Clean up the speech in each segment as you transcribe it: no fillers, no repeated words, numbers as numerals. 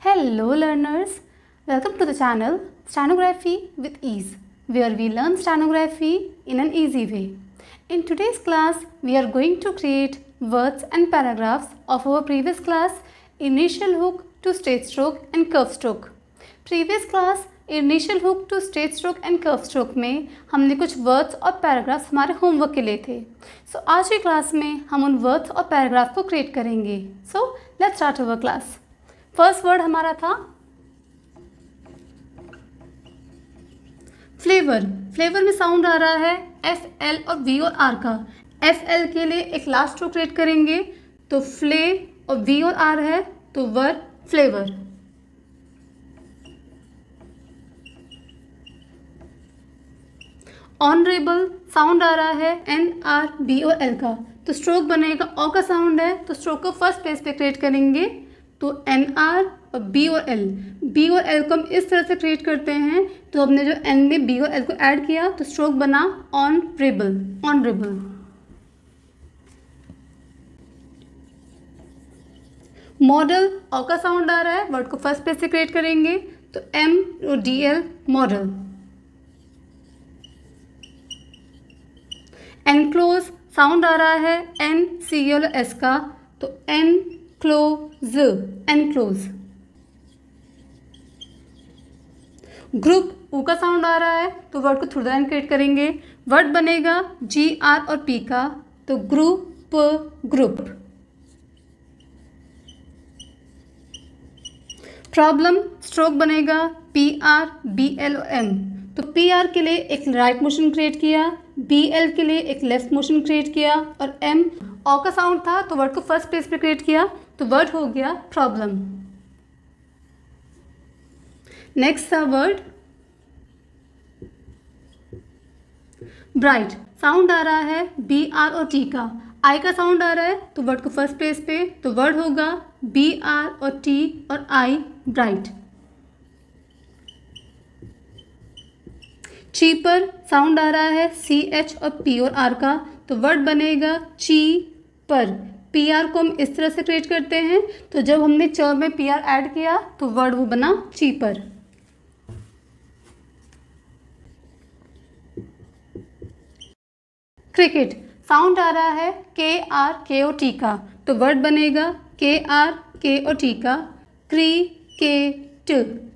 Hello learners, welcome to the channel Stenography with Ease, where we learn stenography in an easy way. In today's class, we are going to create words and paragraphs of our previous class, initial hook to straight stroke and curve stroke. Previous class initial hook to straight stroke and curve stroke में हमने कुछ words और paragraphs हमारे homework के लिए थे. आज की क्लास में हम उन वर्ड्स और पैराग्राफ को क्रिएट करेंगे. Let's start our class. First word हमारा था फ्लेवर. फ्लेवर में साउंड आ रहा है एफ एल और वी और आर का. एफ एल के लिए एक लास्ट स्ट्रोक क्रिएट करेंगे तो फ्ले और वी और आर है तो वर्ड फ्लेवर. ऑनरेबल साउंड आ रहा है एन आर बी और एल का तो स्ट्रोक बनेगा ऑ का साउंड है तो स्ट्रोक को फर्स्ट प्लेस पे क्रिएट करेंगे तो एन आर और बी और एल. बी और एल को हम इस तरह से क्रिएट करते हैं तो हमने जो एन में बी और एल को ऐड किया तो स्ट्रोक बना ऑनरेबल. ऑनरेबल. मॉडल ऑ का साउंड आ रहा है वर्ड को फर्स्ट प्लेस से क्रिएट करेंगे तो एम और D L model. Enclose sound आ रहा है एन सी एल एस का तो एन क्लोज. एनक्लोज. ग्रुप ऊ का साउंड आ रहा है तो वर्ड को थ्रू द लाइन क्रिएट करेंगे. वर्ड बनेगा जी आर और पी का तो ग्रुप. ग्रुप. प्रॉब्लम स्ट्रोक बनेगा P R B L M तो पी आर के लिए एक राइट मोशन क्रिएट किया, बी एल के लिए एक लेफ्ट मोशन क्रिएट किया और एम ऑ का साउंड था तो वर्ड को फर्स्ट प्लेस पे क्रिएट किया तो वर्ड हो गया प्रॉब्लम. नेक्स्ट था वर्ड ब्राइट. साउंड आ रहा है बी आर और टी का. आई का साउंड आ रहा है तो वर्ड को फर्स्ट प्लेस पे तो वर्ड होगा बी आर और टी और आई ब्राइट. चीपर साउंड आ रहा है सी एच और पी और आर का तो वर्ड बनेगा ची पर. पी आर को हम इस तरह से क्रिएट करते हैं तो जब हमने च में पी आर ऐड किया तो वर्ड वो बना चीपर. क्रिकेट साउंड आ रहा है के आर के ओ टी का तो वर्ड बनेगा के आर के ओ टी का क्रिकेट.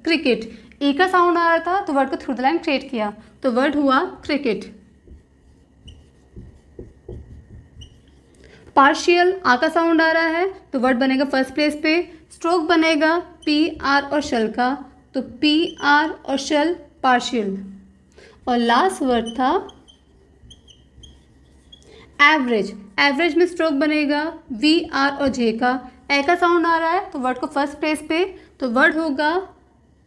क्रिकेट. ई का साउंड आ रहा था तो वर्ड को थ्रू द लाइन क्रिएट किया तो वर्ड हुआ क्रिकेट. पार्शियल आ का साउंड आ रहा है तो वर्ड बनेगा फर्स्ट प्लेस पे. स्ट्रोक बनेगा पी आर और शल का तो पी आर और शल पार्शियल. और लास्ट वर्ड था एवरेज. एवरेज में स्ट्रोक बनेगा वी आर और जे का. ए का साउंड आ रहा है तो वर्ड को फर्स्ट प्लेस पे तो वर्ड होगा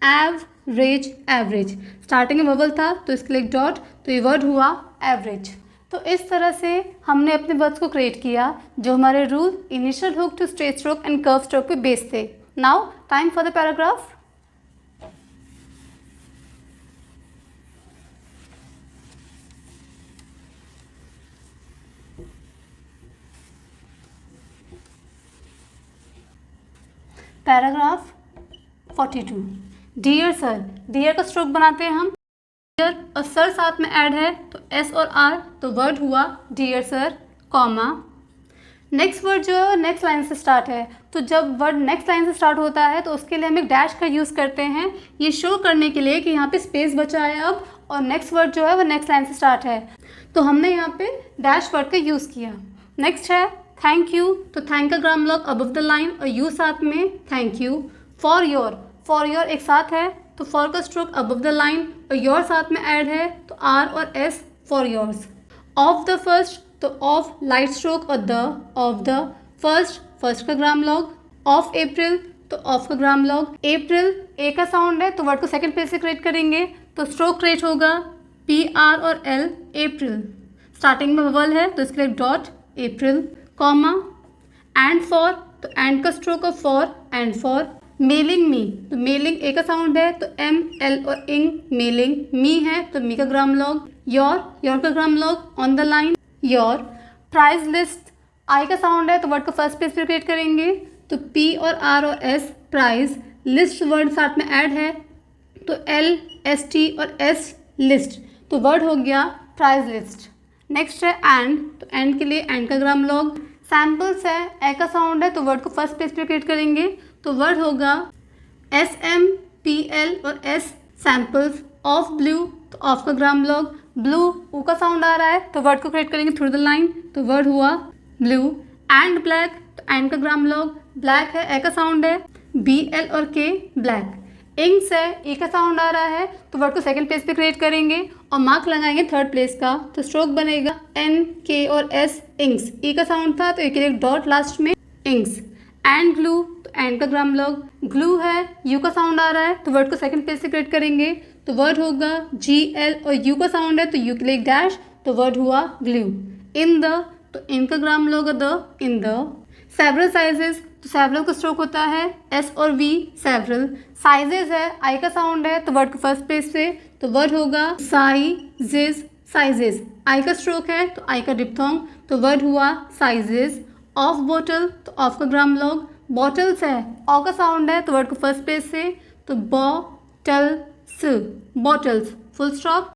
एवरेज. एवरेज. स्टार्टिंग में बबल था तो इसके लिए एक डॉट तो ये वर्ड हुआ एवरेज. तो इस तरह से हमने अपने वर्ड्स को क्रिएट किया जो हमारे rule initial hook to straight stroke and curve stroke पे बेस्ड थे. Now time for the paragraph. Paragraph 42. Dear sir. Dear का स्ट्रोक बनाते हैं हम. डियर और सर साथ में ऐड है तो एस और आर तो वर्ड हुआ dear sir comma. Next word जो है नेक्स्ट लाइन से स्टार्ट है तो जब वर्ड नेक्स्ट लाइन से स्टार्ट होता है तो उसके लिए हम एक डैश का यूज़ करते हैं ये शो करने के लिए कि यहाँ पे स्पेस बचा है अब और नेक्स्ट वर्ड जो है वो नेक्स्ट लाइन से स्टार्ट है तो हमने यहाँ पे डैश वर्ड का यूज़ किया. नेक्स्ट है थैंक यू तो थैंक का ग्राम लॉग अबव द लाइन और यू साथ में thank you. For your. For your एक साथ है तो फॉर का स्ट्रोक अबव द लाइन और योर साथ में ऐड है तो आर और S for yours. Of the first तो ऑफ लाइट स्ट्रोक और the. Of the first. First का ग्राम लॉग. ऑफ अप्रैल तो ऑफ का ग्राम लॉग. अप्रैल ए का साउंड है तो वर्ड को सेकंड प्लेस से क्रिएट करेंगे तो स्ट्रोक क्रिएट होगा पी आर और एल अप्रैल. स्टार्टिंग में बबल है तो इसके लिए dot April comma. And for तो एंड का stroke of for and for. Mailing me तो मेलिंग ए का साउंड है तो एम एल और इंग मेलिंग. मी है तो मी का ग्राम लॉग. योर का grammalogue on the line your. Price list I का साउंड है तो वर्ड को फर्स्ट प्लेस पे क्रिएट करेंगे तो पी और आर और एस प्राइस. लिस्ट वर्ड साथ में ऐड है तो L S T और S लिस्ट, तो वर्ड हो गया प्राइस लिस्ट। नेक्स्ट है एंड, तो एंड के लिए एंड का ग्राम लॉग। सैम्पल्स है, ए का साउंड है तो वर्ड को फर्स्ट पेज पे क्रिएट करेंगे, तो वर्ड होगा SMPL और S सैम्पल्स ऑफ ब्लू, तो ऑफ का ग्राम लॉग। ब्लू ऊ का साउंड आ रहा है तो वर्ड को क्रिएट करेंगे थ्रू द लाइन, तो वर्ड हुआ ब्लू। एंड ब्लैक, तो एंड का ग्राम लॉग। ब्लैक है, ए का साउंड है, BL और K ब्लैक। इंक्स है, ई का साउंड आ रहा है तो वर्ड को सेकंड प्लेस पे क्रिएट करेंगे और मार्क लगाएंगे थर्ड प्लेस का, तो स्ट्रोक बनेगा N K और S इंक्स। ई का साउंड था तो एक डॉट लास्ट में इंक्स। एंड ग्लू, तो एंड का ग्राम लॉग। ग्लू है, यू का साउंड आ रहा है तो वर्ड को सेकंड प्लेस से क्रिएट करेंगे, तो वर्ड होगा GL और यू का साउंड है तो यू के लिए डैश, तो वर्ड हुआ ग्लू। इन द, तो इन का grammalogue the, in the. Several sizes, तो सेवरल का स्ट्रोक होता है S और V सेवरल। साइजेस है, आई का साउंड है तो वर्ड को फर्स्ट प्लेस पे, तो वर्ड होगा साइजेस साइजेस। आई का स्ट्रोक है तो आई का डिप्थोंग, तो वर्ड हुआ साइजेस। ऑफ बोटल, तो ऑफ का ग्राम लॉग। बॉटल्स है, ऑ का साउंड है तो वर्ड को फर्स्ट प्लेस से, तो bottles bottles full stop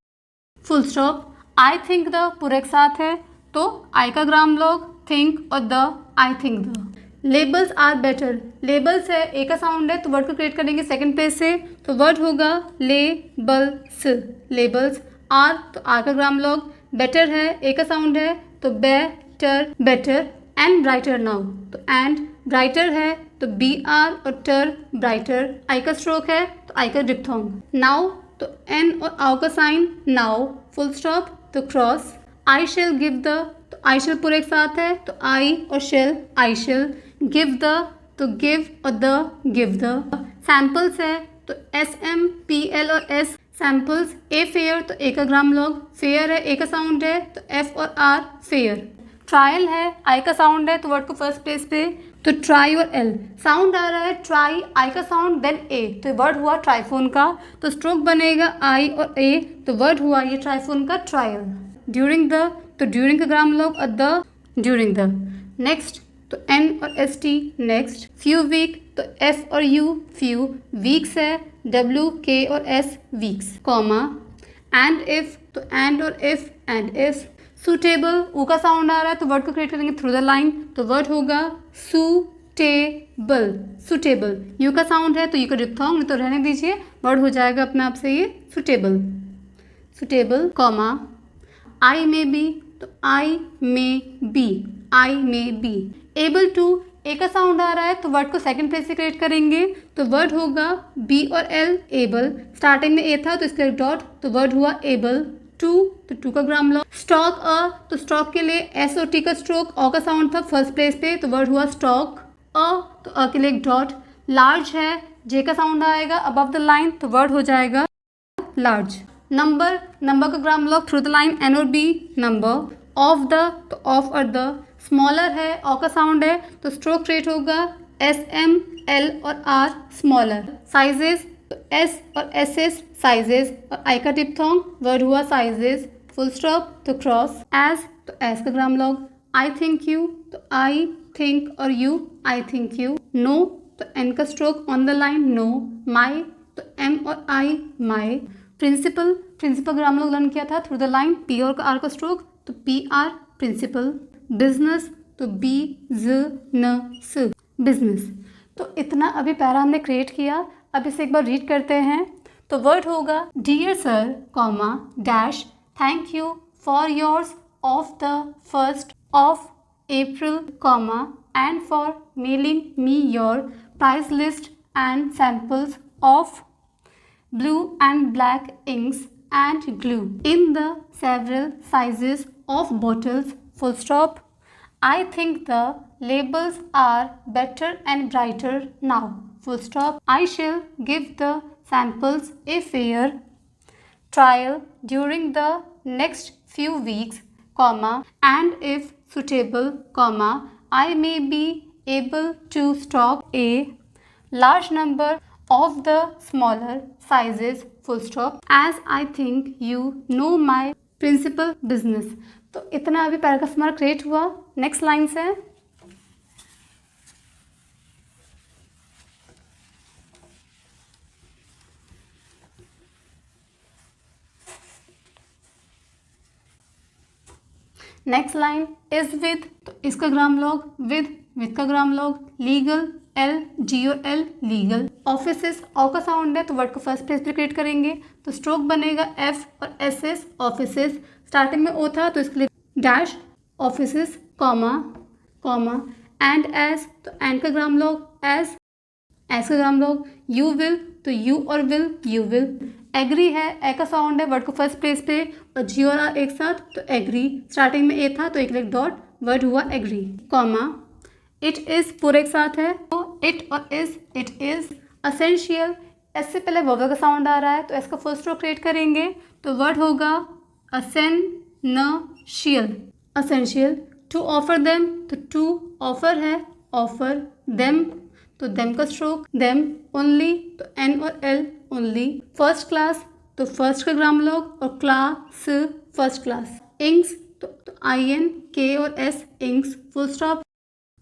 full stop. I think the पूरे एक साथ है तो आई का ग्राम लॉग, थिंक और the, I think the. Labels are better, labels है, ए का साउंड है तो वर्ड को क्रिएट करेंगे सेकंड पेज से, तो वर्ड होगा लेबल्स लेबल्स। आर, तो आर का ग्राम लॉग। बेटर है, ए का साउंड है तो better better. And brighter now, तो एंड ब्राइटर है तो BR और टर ब्राइटर। आई का स्ट्रोक है तो आई का डिप्थोंग। नाउ, तो एन और आउ का साइन नाउ फुल स्टॉप, तो cross. I shall give the, तो आई शेल पूरे एक साथ है तो आई और shall I shall. Give the, तो गिव और द गिव द। सैम्पल्स है तो SMPL और S सैम्पल्स। ए फेयर, तो ए का ग्राम लॉग। फेयर है, ए का साउंड है तो F और R फेयर। ट्रायल है, आई का साउंड है तो वर्ड को फर्स्ट प्लेस पे, तो ट्राई और L साउंड आ रहा है ट्राई, आई का साउंड देन ए, तो वर्ड हुआ ट्राइफोन का, तो स्ट्रोक बनेगा आई और ए, तो वर्ड हुआ ये ट्राइफोन का ट्रायल। ड्यूरिंग द, तो ड्यूरिंग का ग्राम लॉग और द ड्यूरिंग द। नेक्स्ट, तो N और ST नेक्स्ट। फ्यू वीक, तो F और U फ्यू। वीक्स है, W K और S weeks, comma. And if, तो एंड और इफ एंड इफ। सूटेबल, ऊ का साउंड आ रहा है तो वर्ड को क्रिएट करेंगे थ्रू द लाइन, तो वर्ड होगा सूटेबल सूटेबल। यू का साउंड है तो यू का डिप्थोंग, नहीं तो रहने दीजिए, वर्ड हो जाएगा अपने आप से ये suitable suitable, comma. I may be, तो I may be I may be. Able to, A का साउंड आ रहा है तो वर्ड को सेकंड प्लेस से क्रिएट करेंगे, तो वर्ड होगा B और L एबल। स्टार्टिंग में ए था तो इसके डॉट, तो वर्ड हुआ एबल। टू, तो टू का ग्राम लॉग। स्टॉक अ, तो स्टॉक के लिए S और T का स्ट्रोक, ऑ का साउंड था फर्स्ट प्लेस पे तो वर्ड हुआ स्टॉक। अ, तो अ के लिए एक डॉट। लार्ज है, जे का साउंड आएगा अबव द लाइन तो वर्ड हो जाएगा लार्ज। नंबर, नंबर का grammalogue through the line N और B नंबर। ऑफ द, तो ऑफ और द। स्मॉलर है, ऑ का साउंड है तो स्ट्रोक क्रिएट होगा SM L और R स्मॉलर। साइजेस, तो S और SS साइजेस और आई का डिप्थोंग, वर्ड हुआ साइजेस फुल स्टॉप, तो क्रॉस। एज, तो एज का grammalogue. I think you, तो आई थिंक और you I think you. No, तो एन का stroke on the line no. My, तो एम और I my. Principal, principal grammalog learn किया था थ्रू द लाइन P और R का स्ट्रोक, तो PR प्रिंसिपल। बिजनेस, तो बिजनेस बिजनेस। तो इतना अभी पैरा हमने क्रिएट किया, अब इसे एक बार रीड करते हैं, तो वर्ड होगा dear sir comma dash thank you for yours of the 1st of April comma and for mailing me your price list and samples of blue and black inks and glue in the several sizes of bottles full stop. I think the labels are better and brighter now full stop. I shall give the samples a fair trial during the next few weeks comma and if suitable comma I may be able to stock a large number of the smaller sizes full stop as I think you know my principal business. तो इतना अभी paragraph हमारा create हुआ। Next line से next line is with, तो इसका ग्राम log with का ग्राम log, legal L G और एल लीगल। ऑफिसेस ऑ का साउंड है तो वर्ड को फर्स्ट प्लेस पे क्रिएट करेंगे तो स्ट्रोक बनेगा एफ और एस एस ऑफिसेस। स्टार्टिंग में ओ था तो इसके लिए dash offices comma comma. And as, तो एंड का ग्राम लॉग एज का ग्राम लॉग। यू विल, तो यू और विल यू विल। एग्री है, ए का साउंड है वर्ड को फर्स्ट प्लेस पे और जी और आर एक साथ तो एग्री। स्टार्टिंग में ए था तो एक डॉट वर्ड हुआ एग्री कॉमा। इट इज़ पूरे एक साथ है तो इट और is it is. Essential, S से पहले वोवल का साउंड आ रहा है तो एस का फर्स्ट स्ट्रोक क्रिएट करेंगे तो वर्ड होगा essential essential. To offer them, तो टू ऑफर है ऑफर। देम, तो देम का स्ट्रोक देम। ओनली, तो एन और एल ओनली। फर्स्ट क्लास, तो फर्स्ट का ग्राम लॉग और क्लास फर्स्ट क्लास। इंक्स, तो आई एन के और S inks. Full stop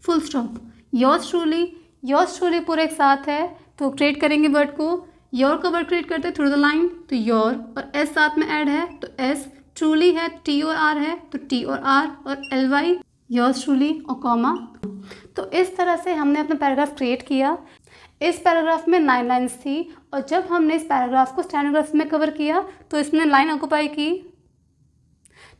full stop. Yours truly पूरे एक साथ है तो क्रिएट करेंगे वर्ड को। योर का वर्ड क्रिएट करते हैं थ्रू द लाइन तो योर और एस साथ में ऐड है तो एस। ट्रूली है टी और आर है तो टी और आर और एल वाई योर्स ट्रूली और कॉमा। तो इस तरह से हमने अपना पैराग्राफ क्रिएट किया। इस पैराग्राफ में 9 लाइन्स थी और जब हमने इस पैराग्राफ को स्टेनोग्राफ में कवर किया तो इसने लाइन ऑक्यूपाई की,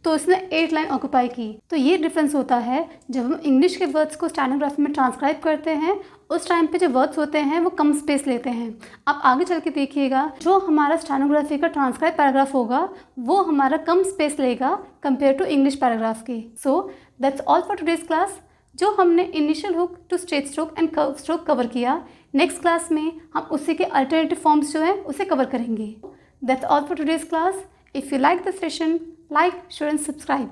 तो इसने 8 लाइन ऑक्यूपाई की। तो ये डिफरेंस होता है जब हम इंग्लिश के वर्ड्स को स्टेनोग्राफी में ट्रांसक्राइब करते हैं उस टाइम पे जो वर्ड्स होते हैं वो कम स्पेस लेते हैं। आप आगे चल के देखिएगा जो हमारा स्टेनोग्राफी का ट्रांसक्राइब पैराग्राफ होगा वो हमारा कम स्पेस लेगा कंपेयर टू इंग्लिश पैराग्राफ के। So that's all for today's class. जो हमने initial hook to straight stroke and curve stroke cover किया, नेक्स्ट क्लास में हम उसी के अल्टरनेटिव फॉर्म्स जो है उसे कवर करेंगे। That's all for today's class. If you like the session, like, share and subscribe.